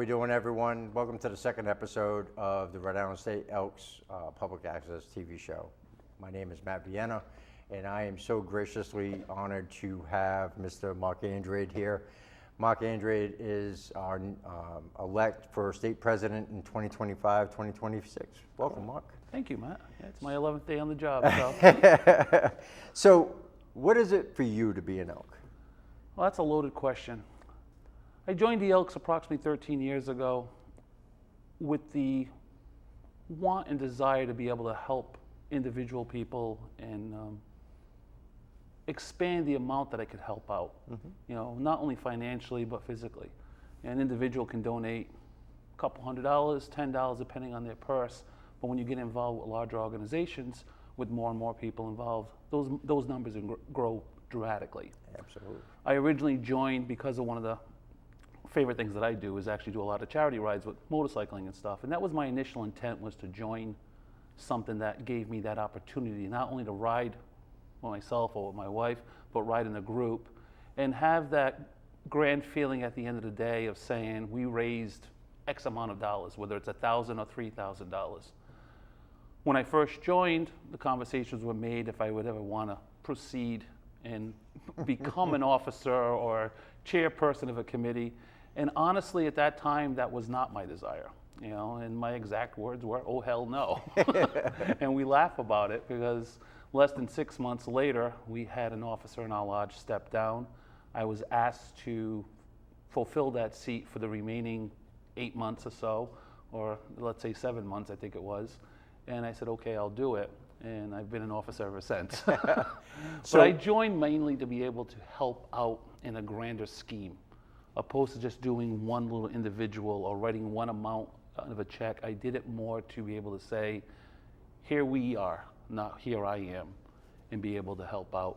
we doing, everyone? Welcome to the second episode of the Rhode Island State Elks Public Access TV show. My name is Matt Vienna, and I am so graciously honored to have Mr. Mark Andrade here. Mark Andrade is our elect for state president in 2025-2026. Welcome, Mark. Thank you, Matt. Yeah, it's my 11th day on the job. So. So, what is it for you to be an Elk? Well, that's a loaded question. I joined the Elks approximately 13 years ago with the want and desire to be able to help individual people and expand the amount that I could help out. You know, not only financially but physically. An individual can donate a couple $100, $10, depending on their purse. But when you get involved with larger organizations, with more and more people involved, those numbers grow dramatically. Absolutely. I originally joined because of one of the favorite things that I do is actually do a lot of charity rides with motorcycling and stuff. And that was my initial intent, was to join something that gave me that opportunity, not only to ride with myself or with my wife, but ride in a group and have that grand feeling at the end of the day of saying we raised X amount of dollars, whether it's $1,000 or $3,000. When I first joined, the conversations were made if I would ever want to proceed and become an officer or chairperson of a committee. And honestly, at that time, that was not my desire. You know, and my exact words were, "Oh hell no!" And we laugh about it because less than 6 months later, we had an officer in our lodge step down. I was asked to fulfill that seat for the remaining 8 months or so, or let's say 7 months, I think it was. And I said, okay, I'll do it. And I've been an officer ever since. So I joined mainly to be able to help out in a grander scheme, opposed to just doing one little individual or writing one amount of a check. I did it more to be able to say, here we are, not here I am, and be able to help out.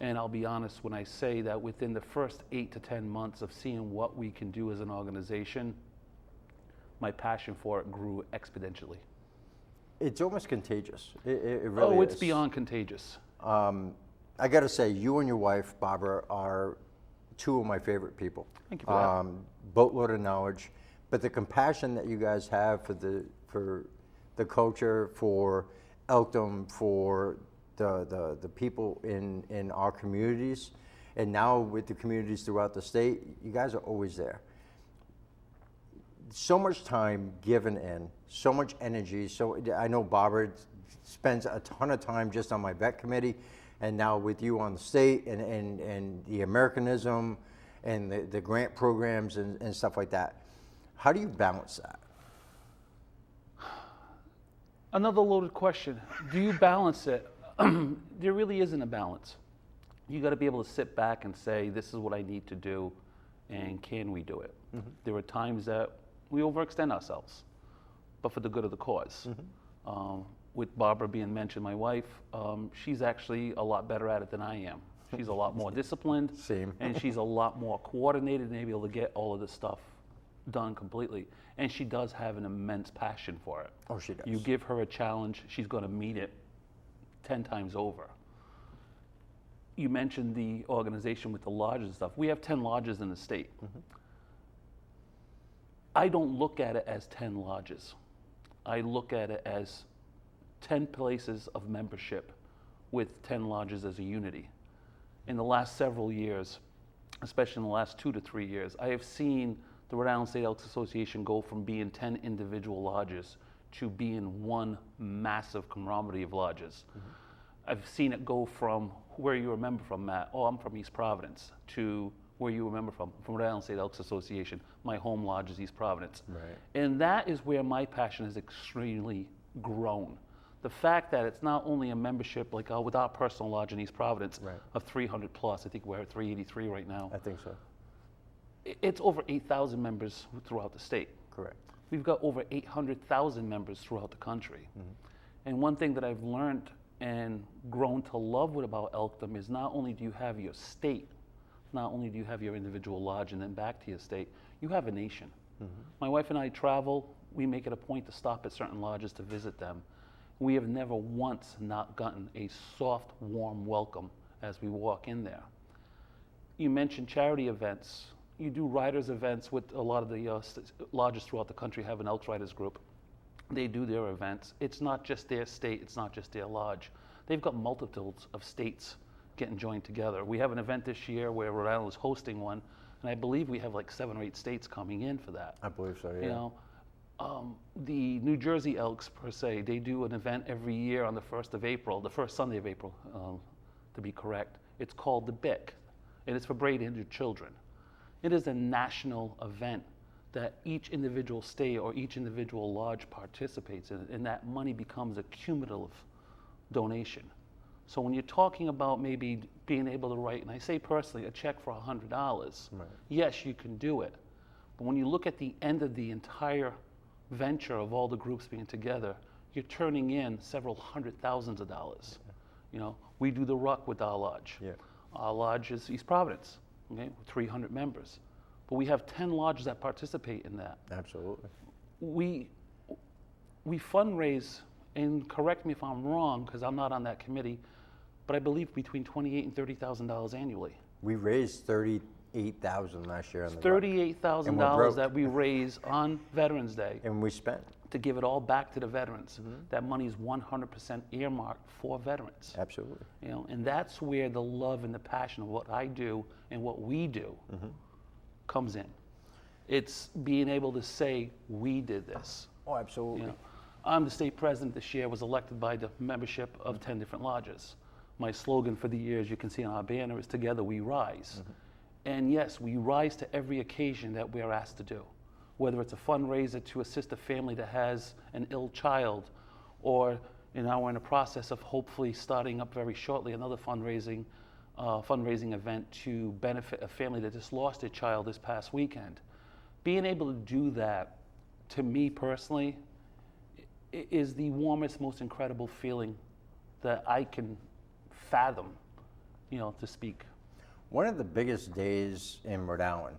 And I'll be honest when I say that within the first 8 to 10 months of seeing what we can do as an organization, my passion for it grew exponentially. It's almost contagious. It really is. Oh, it's beyond contagious. I got to say, you and your wife, Barbara, are two of my favorite people. Thank you for that. Boatload of knowledge, but the compassion that you guys have for the culture, for Elkdom, for the people in our communities, and now with the communities throughout the state, you guys are always there. So much time given in, so much energy. So I know Barbara spends a ton of time just on my vet committee, and now with you on the state and the Americanism and the grant programs and stuff like that. How do you balance that? Another loaded question. Do you balance it? There really isn't a balance. You got to be able to sit back and say, this is what I need to do, and can we do it? There are times that we overextend ourselves, but for the good of the cause. With Barbara being mentioned, my wife, she's actually a lot better at it than I am. She's a lot more disciplined. Same. And she's a lot more coordinated and able to get all of this stuff done completely. And she does have an immense passion for it. Oh, she does. You give her a challenge, she's going to meet it 10 times over. You mentioned the organization with the lodges and stuff. We have 10 lodges in the state. I don't look at it as 10 lodges. I look at it as 10 places of membership with 10 lodges as a unity. In the last several years, especially in the last 2 to 3 years, I have seen the Rhode Island State Elks Association go from being 10 individual lodges to being one massive camaraderie of lodges. I've seen it go from where you remember from, Matt, oh, I'm from East Providence, to where you remember from Rhode Island State Elks Association. My home lodge is East Providence. Right. And that is where my passion has extremely grown. The fact that it's not only a membership like with our personal lodge in East Providence of 300 plus, I think we're at 383 right now. I think so. It's over 8,000 members throughout the state. Correct. We've got over 800,000 members throughout the country. And one thing that I've learned and grown to love about Elkdom is not only do you have your state, not only do you have your individual lodge and then back to your state, you have a nation. My wife and I travel, we make it a point to stop at certain lodges to visit them. We have never once not gotten a soft, warm welcome as we walk in there. You mentioned charity events. you do riders events with a lot of the lodges throughout the country have an Elks Riders group. They do their events. It's not just their state, it's not just their lodge. They've got multitudes of states getting joined together. We have an event this year where Rhode Island is hosting one, and I believe we have like 7 or 8 states coming in for that. I believe so, yeah. You know, the New Jersey Elks, per se, they do an event every year on the 1st of April, the first Sunday of April, to be correct. It's called the BIC, and it's for brain-injured children. It is a national event that each individual state or each individual lodge participates in, and that money becomes a cumulative donation. So when you're talking about maybe being able to write, and I say personally, a check for $100, Right. yes, you can do it. But when you look at the end of the entire venture of all the groups being together, you're turning in several hundred thousands of dollars. You know, we do the ruck with our lodge. Yeah. Our lodge is East Providence, okay, with 300 members. But we have 10 lodges that participate in that. Absolutely. We fundraise, and correct me if I'm wrong, because I'm not on that committee, but I believe between $28,000 and $30,000 annually. We raised $38,000 last year on the ruck. $38,000 that we raise on Veterans Day And we spent. to give it all back to the veterans. That money is 100% earmarked for veterans. Absolutely. You know, and that's where the love and the passion of what I do and what we do comes in. It's being able to say, we did this. Oh, absolutely. You know, I'm the state president this year, was elected by the membership of 10 different lodges. My slogan for the year, as you can see on our banner, is Together We Rise. And yes, we rise to every occasion that we're asked to do. Whether it's a fundraiser to assist a family that has an ill child, or now we're in the process of hopefully starting up very shortly another fundraising event to benefit a family that just lost their child this past weekend. Being able to do that, to me personally, is the warmest, most incredible feeling that I can fathom, you know, to speak. One of the biggest days in Rhode Island,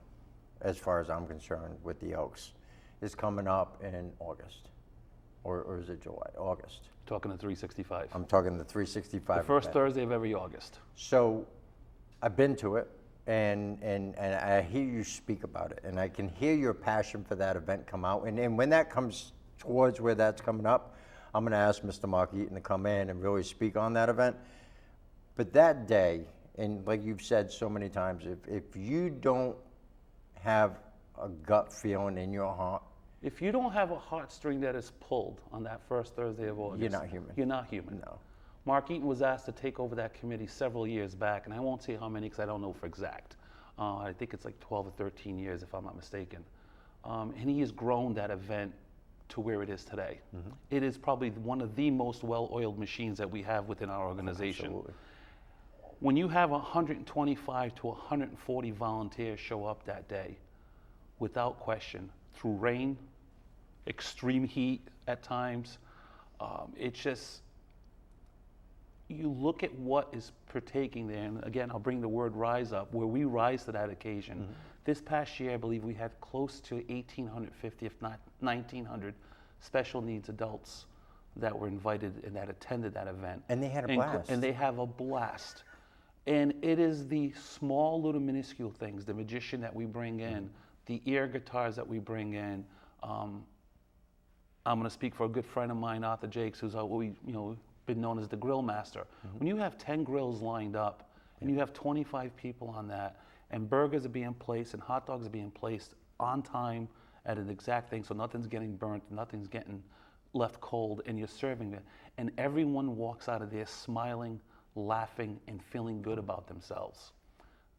as far as I'm concerned, with the Elks, is coming up in August. Or is it July? August. Talking to 365. I'm talking the 365. The first event. Thursday of every August. So I've been to it, and I hear you speak about it, and I can hear your passion for that event come out. And when that comes towards where that's coming up, I'm going to ask Mr. Mark Eaton to come in and really speak on that event. But that day, and like you've said so many times, if you don't have a gut feeling in your heart, If you don't have a heartstring that is pulled on that first Thursday of August, you're not human. You're not human. No. Mark Eaton was asked to take over that committee several years back, and I won't say how many because I don't know for exact. I think it's like 12 or 13 years, if I'm not mistaken. And he has grown that event to where it is today. It is probably one of the most well-oiled machines that we have within our organization. Absolutely. When you have 125 to 140 volunteers show up that day, without question, through rain, extreme heat at times, it's just, you look at what is partaking there, and again, I'll bring the word rise up, where we rise to that occasion. This past year, I believe we had close to 1,850, if not 1,900, special needs adults that were invited and that attended that event. And they had a blast. And they have a blast. And it is the small little minuscule things, the magician that we bring in, the air guitars that we bring in. I'm going to speak for a good friend of mine, Arthur Jakes, who's been known as the grill master. When you have 10 grills lined up and you have 25 people on that, and burgers are being placed and hot dogs are being placed on time at an exact thing, so nothing's getting burnt, nothing's getting left cold, and you're serving it, and everyone walks out of there smiling, laughing, and feeling good about themselves.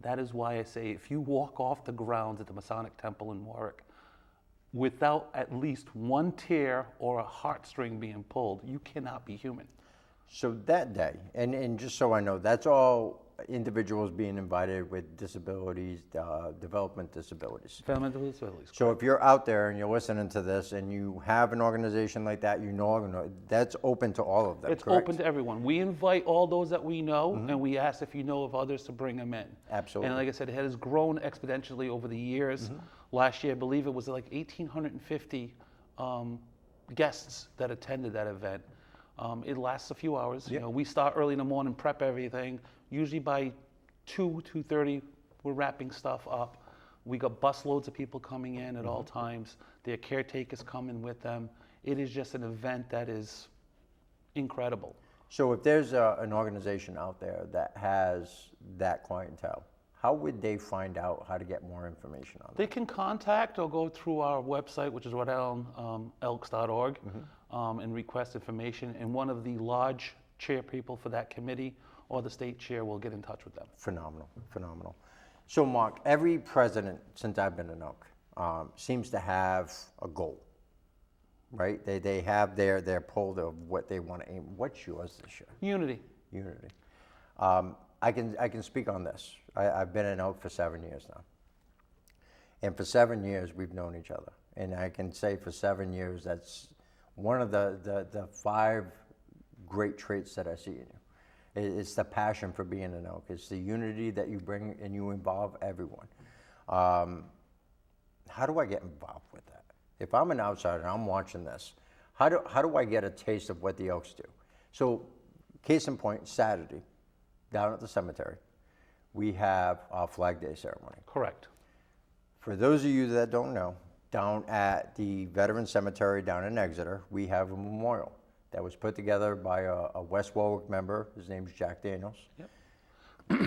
That is why I say, if you walk off the grounds at the Masonic Temple in Warwick without at least one tear or a heartstring being pulled, you cannot be human. So that day, and just so I know, that's all individuals being invited with disabilities, development disabilities. Developmental disabilities. So if you're out there and you're listening to this and you have an organization like that, that's open to all of them, It's correct? open to everyone. We invite all those that we know, and we ask if you know of others to bring them in. Absolutely. And like I said, it has grown exponentially over the years. Last year, I believe it was like 1,850 guests that attended that event. It lasts a few hours. Yep. We start early in the morning, prep everything. Usually by 2:30, we're wrapping stuff up. We got busloads of people coming in at all times. Their caretakers come in with them. It is just an event that is incredible. So if there's an organization out there that has that clientele, how would they find out how to get more information on They that? can contact or go through our website, which is rhodeislandelks.org, and request information. And one of the lodge chair people for that committee or the state chair will get in touch with them. Phenomenal, phenomenal. So Mark, every president since I've been in Oak seems to have a goal, right? They have their pull of what they want to aim. What's yours this year? Unity. Unity. I can speak on this. I've been in Oak for 7 years now. And for 7 years, we've known each other. And I can say for 7 years, that's one of the 5 great traits that I see in you. It's the passion for being an Oak. It's the unity that you bring and you involve everyone. How do I get involved with that? If I'm an outsider and I'm watching this, how do I get a taste of what the Oaks do? So, case in point, Saturday, down at the cemetery, we have our Flag Day ceremony. Correct. For those of you that don't know, down at the Veteran Cemetery down in Exeter, we have a memorial that was put together by a West Warwick member. His name's Jack Daniels. Yep.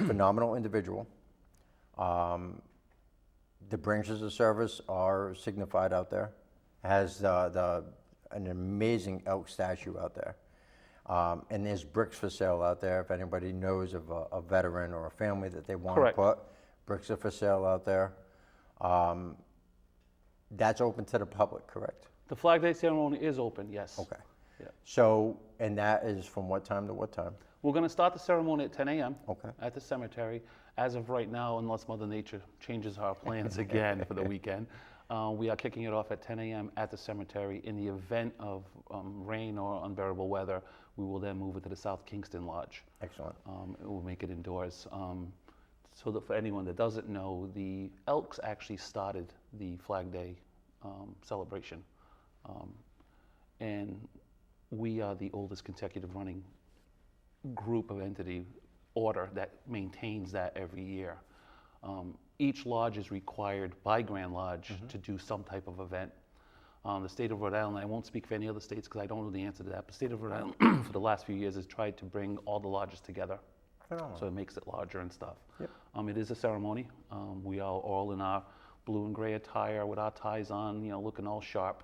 Phenomenal individual. The branches of service are signified out there. Has an amazing elk statue out there. And there's bricks for sale out there. If anybody knows of a veteran or a family that they want Correct. to put, bricks are for sale out there. That's open to the public, correct? The Flag Day ceremony is open, yes. Okay. Yeah. So, and that is from what time to what time? We're going to start the ceremony at 10 a.m. Okay. at the cemetery. As of right now, unless Mother Nature changes our plans again for the weekend, we are kicking it off at 10 a.m. at the cemetery. In the event of rain or unbearable weather, we will then move it to the South Kingston Lodge. Excellent. We'll make it indoors. So that for anyone that doesn't know, the Elks actually started the Flag Day celebration. And we are the oldest consecutive running group of entity order that maintains that every year. Each lodge is required by Grand Lodge to do some type of event. The state of Rhode Island, I won't speak for any other states because I don't know the answer to that, but the state of Rhode Island for the last few years has tried to bring all the lodges together. Phenomenal. So it makes it larger and stuff. Yep. It is a ceremony. We are all in our blue and gray attire with our ties on, looking all sharp.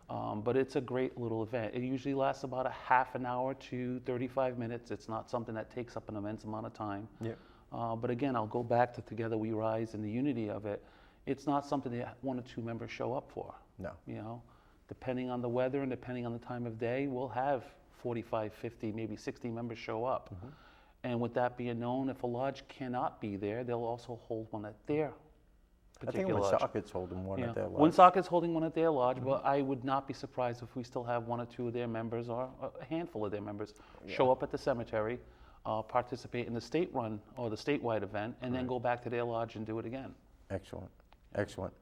But it's a great little event. It usually lasts about a half an hour to 35 minutes. It's not something that takes up an immense amount of time. Yep. But again, I'll go back to Together We Rise and the unity of it. It's not something that 1 or 2 members show up for. No. Depending on the weather and depending on the time of day, we'll have 45, 50, maybe 60 members show up. And with that being known, if a lodge cannot be there, they'll also hold one at their I think particular lodge. Woonsocket's holding one at their lodge. Woonsocket's holding one at their lodge, but I would not be surprised if we still have 1 or 2 of their members or a handful of their members show up at the cemetery, participate in the state-run or the statewide event, and then go back to their lodge and do it again. Excellent. Excellent.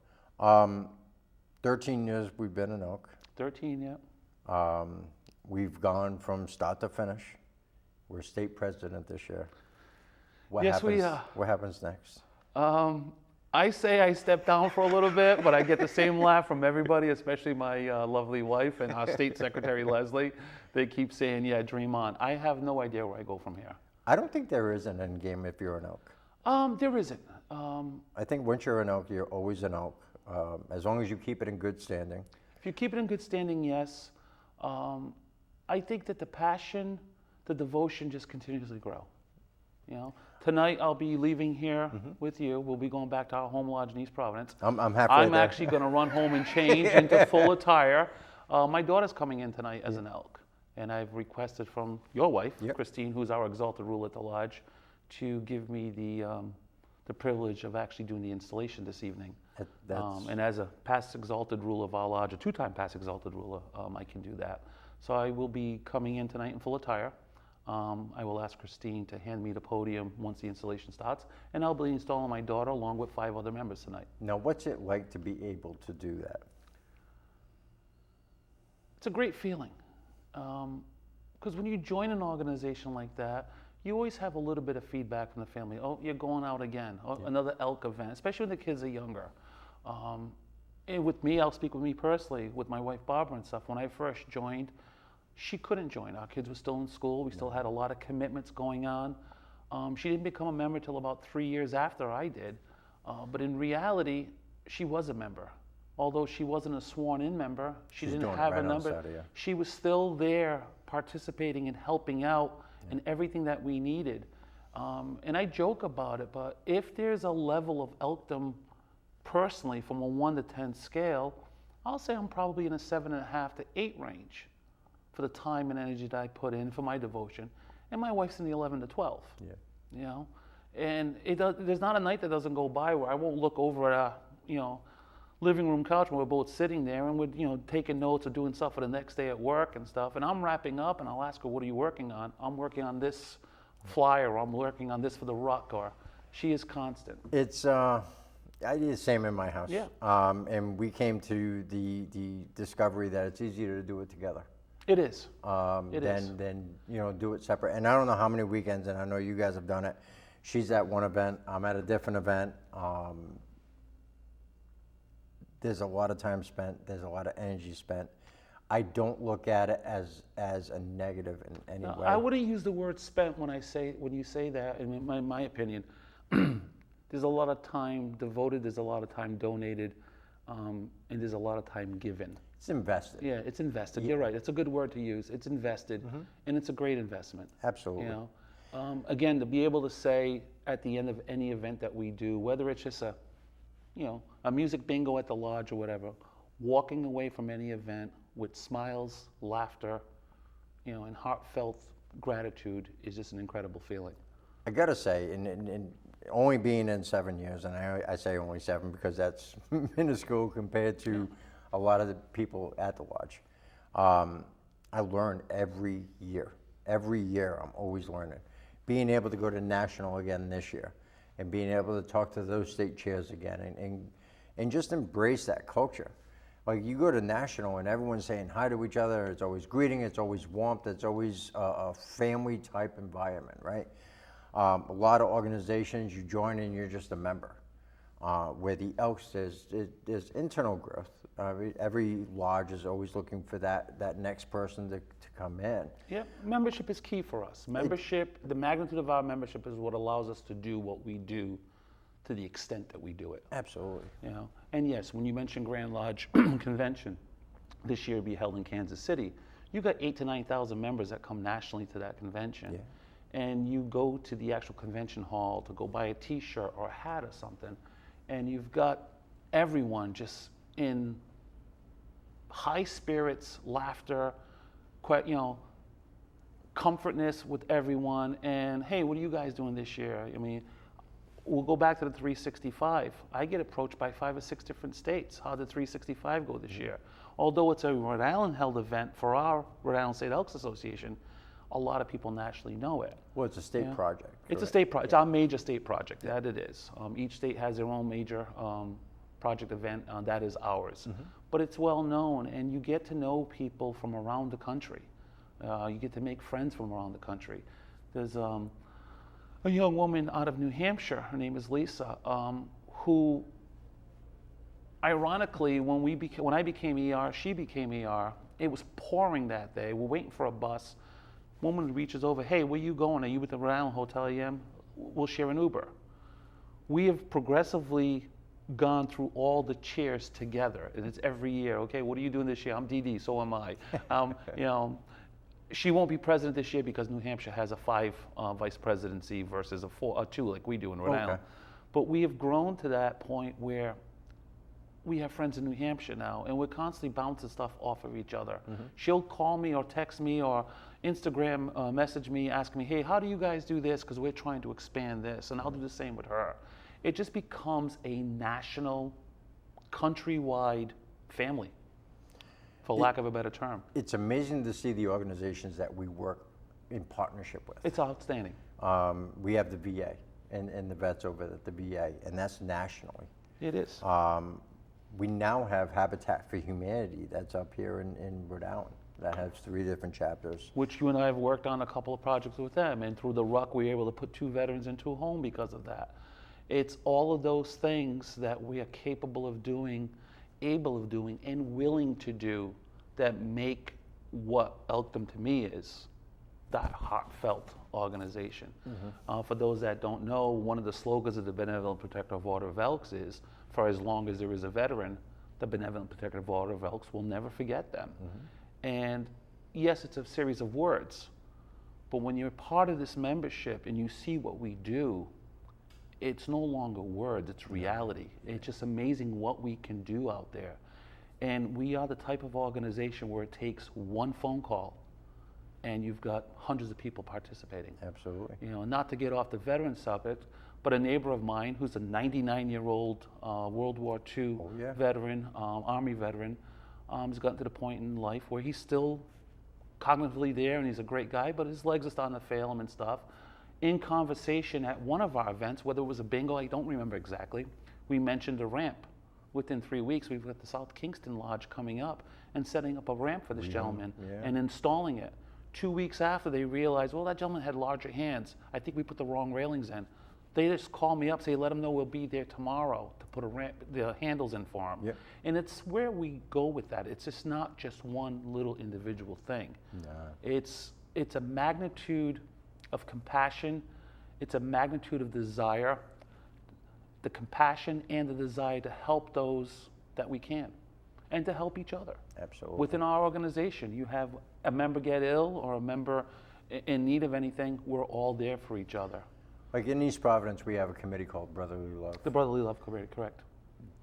13 years we've been in Oak. 13, yeah. We've gone from start to finish. We're state president this year. What Yes, happens, we are. What happens next? I say I step down for a little bit, but I get the same laugh from everybody, especially my lovely wife and our state secretary, Leslie. They keep saying, yeah, dream on. I have no idea where I go from here. I don't think there is an end game if you're an Oak. There isn't. I think once you're an Oak, you're always an Oak. As long as you keep it in good standing. If you keep it in good standing, yes. I think that the passion, the devotion just continuously grow. Tonight I'll be leaving here with you. We'll be going back to our home lodge in East Providence. I'm halfway I'm there. actually going to run home and change into full attire. My daughter's coming in tonight as an elk, and I've requested from your wife, Christine, who's our exalted ruler at the lodge, to give me the privilege of actually doing the installation this evening. And as a past exalted ruler of our lodge, a 2-time past exalted ruler, I can do that. So I will be coming in tonight in full attire. I will ask Christine to hand me the podium once the installation starts, and I'll be installing my daughter along with 5 other members tonight. Now, what's it like to be able to do that? It's a great feeling, because when you join an organization like that, you always have a little bit of feedback from the family. Oh, you're going out again. Oh, another elk event, especially when the kids are younger. And with me, I'll speak with me personally, with my wife Barbara and stuff. When I first joined, she couldn't join. Our kids were still in school. We still had a lot of commitments going on. She didn't become a member till about 3 years after I did. But in reality, she was a member. Although she wasn't a sworn-in member, she didn't have a number. She was still there participating and helping out in everything that we needed. And I joke about it, but if there's a level of elkdom personally from a 1 to 10 scale, I'll say I'm probably in a 7.5 to 8 range for the time and energy that I put in for my devotion. And my wife's in the 11 to 12. Yeah. You know, and there's not a night that doesn't go by where I won't look over at a, living room couch when we're both sitting there and we're, taking notes or doing stuff for the next day at work and stuff. And I'm wrapping up and I'll ask her, what are you working on? I'm working on this flyer, or I'm working on this for the ruck, or she is constant. It's, I do the same in my house. Yeah. And we came to the discovery that it's easier to do it together. It is. Than do it separate. And I don't know how many weekends, and I know you guys have done it. She's at one event, I'm at a different event. There's a lot of time spent, there's a lot of energy spent. I don't look at it as a negative in any way. I wouldn't use the word spent when you say that, in my opinion. There's a lot of time devoted, there's a lot of time donated, and there's a lot of time given. It's invested. Yeah, it's invested. Yeah. You're right. It's a good word to use. It's invested, and it's a great investment. Absolutely. Again, to be able to say at the end of any event that we do, whether it's just a music bingo at the lodge or whatever, walking away from any event with smiles, laughter, and heartfelt gratitude is just an incredible feeling. I gotta say, in only being in 7 years, and I say only 7 because that's minuscule compared to a lot of the people at the lodge. I learn every year. Every year I'm always learning. Being able to go to national again this year and being able to talk to those state chairs again and just embrace that culture. Like you go to national and everyone's saying hi to each other, it's always greeting, it's always warmth, it's always a family type environment, right? A lot of organizations you join and you're just a member. Where the Elks, there's internal growth. Every lodge is always looking for that next person to come in. Yeah, membership is key for us. Membership, the magnitude of our membership is what allows us to do what we do to the extent that we do it. Absolutely. And yes, when you mention Grand Lodge Convention, this year will be held in Kansas City. You got 8,000 to 9,000 members that come nationally to that convention. Yeah. And you go to the actual convention hall to go buy a t-shirt or a hat or something, and you've got everyone just in high spirits, laughter, comfortness with everyone. And hey, what are you guys doing this year? I mean, we'll go back to the 365. I get approached by 5 or 6 different states. How did 365 go this year? Although it's a Rhode Island held event for our Rhode Island State Elks Association, a lot of people nationally know it. Well, it's a state project. It's a state project. It's our major state project. That it is. Each state has their own major project event. That is ours. But it's well known, and you get to know people from around the country. You get to make friends from around the country. There's a young woman out of New Hampshire. Her name is Lisa, who, ironically, when I became ER, she became ER. It was pouring that day. We're waiting for a bus. Woman reaches over, hey, where you going? Are you with the Rhode Island Hotel AM? We'll share an Uber. We have progressively gone through all the chairs together, and it's every year. Okay, what are you doing this year? I'm DD, so am I. She won't be president this year because New Hampshire has a 5 vice presidency versus a 2 like we do in Rhode Island. But we have grown to that point where we have friends in New Hampshire now, and we're constantly bouncing stuff off of each other. She'll call me or text me or Instagram message me, ask me, hey, how do you guys do this? Because we're trying to expand this, and I'll do the same with her. It just becomes a national, countrywide family, for lack of a better term. It's amazing to see the organizations that we work in partnership with. It's outstanding. We have the VA and the vets over at the VA, and that's nationally. It is. We now have Habitat for Humanity that's up here in Rhode Island. that has 3 different chapters. which you and I have worked on a couple of projects with them. And through the ruck, we were able to put 2 veterans into a home because of that. It's all of those things that we are capable of doing, able of doing, and willing to do that make what Elkdom to me is that heartfelt organization. For those that don't know, one of the slogans of the Benevolent Protective Order of Elks is, for as long as there is a veteran, the Benevolent Protective Order of Elks will never forget them. And yes, it's a series of words, but when you're part of this membership and you see what we do, it's no longer words, it's reality. It's just amazing what we can do out there. And we are the type of organization where it takes one phone call and you've got hundreds of people participating. Absolutely. You know, not to get off the veteran subject, but a neighbor of mine who's a 99-year-old World War II veteran, Army veteran, has gotten to the point in life where he's still cognitively there and he's a great guy, but his legs are starting to fail him and stuff. In conversation at one of our events, whether it was a bingo, I don't remember exactly, we mentioned a ramp. Within 3 weeks, we've got the South Kingston Lodge coming up and setting up a ramp for this gentleman and installing it. 2 weeks after, they realized, well, that gentleman had larger hands. I think we put the wrong railings in. They just call me up, say, let them know we'll be there tomorrow to put the handles in for them. And it's where we go with that. It's just not just one little individual thing. It's a magnitude of compassion. It's a magnitude of desire, the compassion and the desire to help those that we can and to help each other. Absolutely. Within our organization, you have a member get ill or a member in need of anything, we're all there for each other. Like in East Providence, we have a committee called Brotherly Love. The Brotherly Love Committee, correct.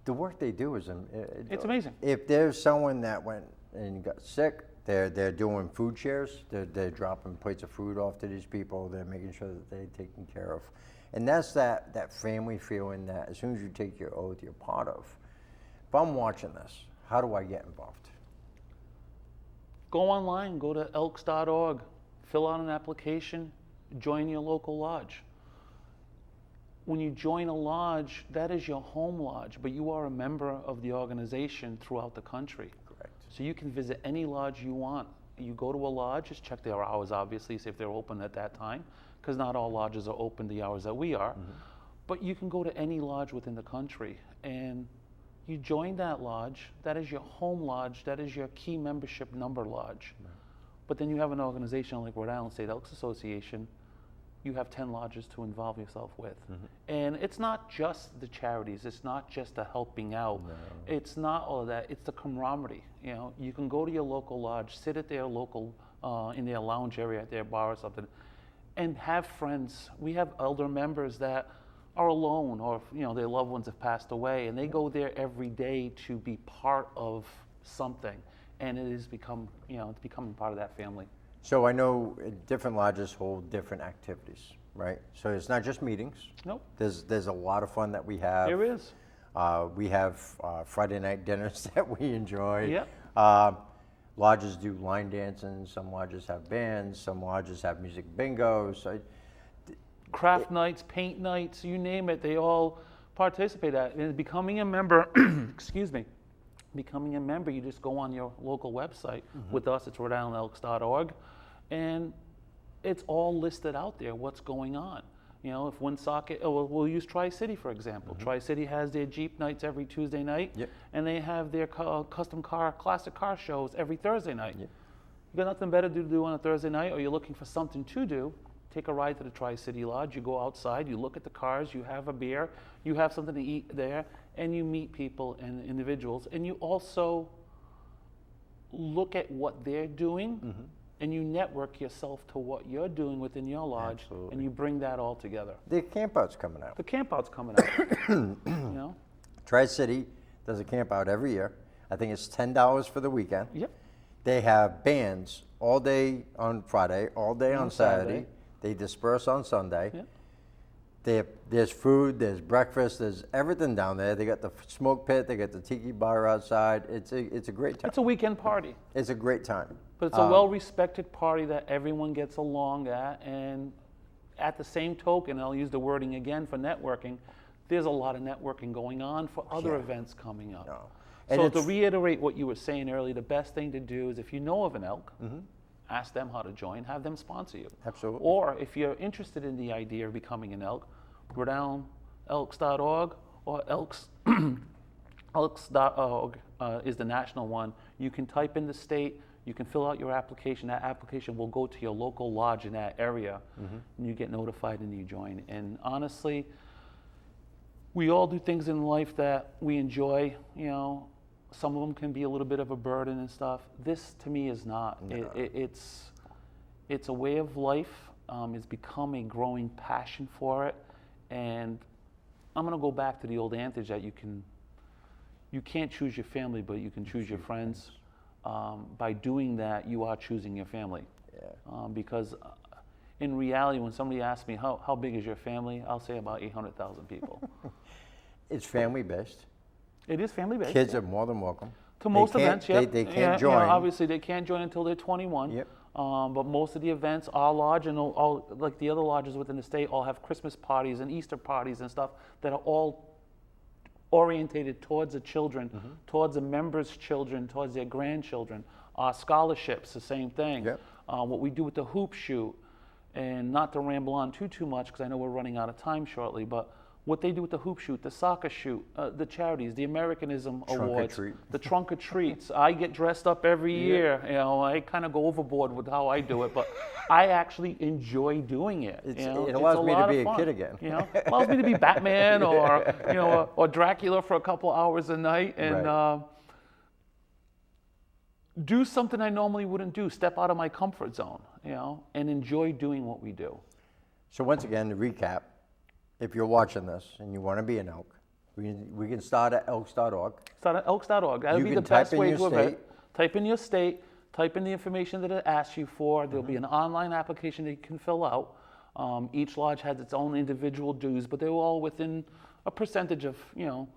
The work they do is It's amazing. If there's someone that went and got sick, they're doing food shares. They're dropping plates of food off to these people. They're making sure that they're taken care of. And that's that family feeling that as soon as you take your oath, you're part of. If I'm watching this, how do I get involved? Go online, go to elks.org, fill out an application, join your local lodge. When you join a lodge, that is your home lodge, but you are a member of the organization throughout the country. Correct. So you can visit any lodge you want. You go to a lodge, just check their hours, obviously, see if they're open at that time, because not all lodges are open the hours that we are. But you can go to any lodge within the country, and you join that lodge. That is your home lodge. That is your key membership number lodge. But then you have an organization like Rhode Island State Elks Association. You have 10 lodges to involve yourself with. And it's not just the charities, it's not just the helping out. It's not all of that, it's the camaraderie. You know, you can go to your local lodge, sit at their local, in their lounge area at their bar or something, and have friends. We have elder members that are alone or, you know, their loved ones have passed away, and they go there every day to be part of something. And it has become, you know, it's becoming part of that family. So I know different lodges hold different activities, right? So it's not just meetings. Nope. There's a lot of fun that we have. There is. We have Friday night dinners that we enjoy. Yep. Lodges do line dancing. Some lodges have bands. Some lodges have music bingos. So Craft nights, paint nights, you name it, they all participate at. And becoming a member, excuse me, becoming a member, you just go on your local website. With us, it's rhodeislandelks.org, and it's all listed out there, what's going on. You know, if Woonsocket, we'll use Tri-City, for example. Tri-City has their Jeep nights every Tuesday night, and they have their custom car, classic car shows every Thursday night. You got nothing better to do on a Thursday night, or you're looking for something to do, take a ride to the Tri-City Lodge, you go outside, you look at the cars, you have a beer, you have something to eat there, and you meet people and individuals, and you also look at what they're doing, and you network yourself to what you're doing within your lodge, and you bring that all together. the campout's coming out. The campout's coming out, you know? Tri-City does a camp out every year. I think it's $10 for the weekend. Yep. They have bands all day on Friday, all day on Saturday. They disperse on Sunday. Yep. There's food, there's breakfast, there's everything down there. They got the smoke pit, they got the tiki bar outside. It's a great time. It's a weekend party. It's a great time. But it's a well-respected party that everyone gets along at, and at the same token, I'll use the wording again for networking, there's a lot of networking going on for other events coming up. And So to it's- reiterate what you were saying earlier, the best thing to do is if you know of an elk, ask them how to join, have them sponsor you. Absolutely. Or if you're interested in the idea of becoming an elk, RhodeIslandElks.org or elks.org is the national one. You can type in the state, you can fill out your application. That application will go to your local lodge in that area, and you get notified and you join. And honestly, we all do things in life that we enjoy, you know. Some of them can be a little bit of a burden and stuff. This, to me, is not. No. It's a way of life. It's become a growing passion for it. And I'm going to go back to the old adage that you can't choose your family, but you can choose your friends. By doing that, you are choosing your family. Yeah. Because in reality, when somebody asks me, how big is your family? I'll say about 800,000 people. It's family-based. It is family-based. Kids are more than welcome. To most events, yeah. They can't You know, join. obviously, they can't join until they're 21. Yep. But most of the events, our lodge and all, like the other lodges within the state, all have Christmas parties and Easter parties and stuff that are all orientated towards the children, towards the members' children, towards their grandchildren. Our scholarships, the same thing. Yep. What we do with the hoop shoot, and not to ramble on too much because I know we're running out of time shortly, but what they do with the hoop shoot, the soccer shoot, the charities, the Americanism Trunk or awards, treat. the trunk or treats. I get dressed up every year. You know, I kind of go overboard with how I do it, but I actually enjoy doing it. It you know? allows It's me to lot of be a fun, kid again. You know, it allows me to be Batman or you know, or Dracula for a couple hours a night and. Right. Do something I normally wouldn't do, step out of my comfort zone, you know, and enjoy doing what we do. So once again, to recap, if you're watching this and you want to be an elk, we can start at elks.org. Start at elks.org. That You would be can the best type in way your to state. it. Type in your state, type in the information that it asks you for. There'll be an online application that you can fill out. Each lodge has its own individual dues, but they're all within a percentage of, you know,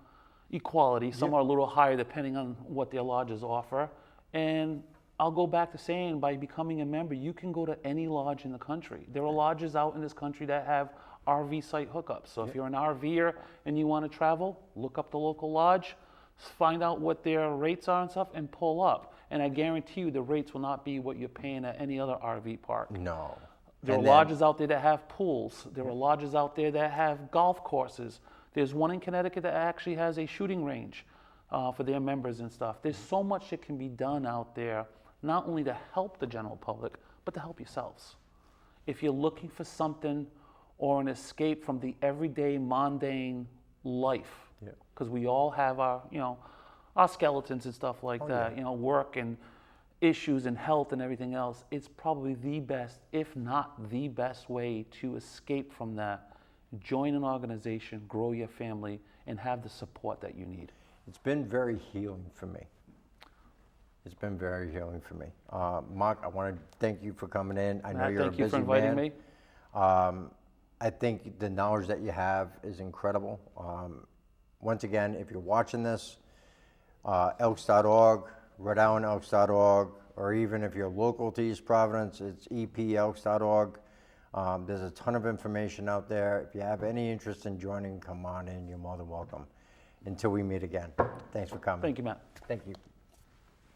equality. Some are a little higher depending on what their lodges offer. And I'll go back to saying, by becoming a member, you can go to any lodge in the country. There are lodges out in this country that have RV site hookups. So if you're an RVer and you want to travel, look up the local lodge, find out what their rates are and stuff, and pull up. And I guarantee you the rates will not be what you're paying at any other RV park. No. There are And then- lodges out there that have pools. There are lodges out there that have golf courses. There's one in Connecticut that actually has a shooting range for their members and stuff. There's so much that can be done out there, not only to help the general public, but to help yourselves. If you're looking for something or an escape from the everyday mundane life, Yeah. because we all have our, you know, our skeletons and stuff like that, you know, work and issues and health and everything else, it's probably the best, if not the best way to escape from that. Join an organization, grow your family, and have the support that you need. It's been very healing for me. It's been very healing for me. Mark, I want to thank you for coming in. I know Matt, you're a thank you busy for inviting man. me. I think the knowledge that you have is incredible. Once again, if you're watching this, elks.org, RhodeIslandElks.org, or even if you're local to East Providence, it's epelks.org. There's a ton of information out there. If you have any interest in joining, come on in. You're more than welcome. Until we meet again. Thanks for coming. Thank you, Matt. Thank you.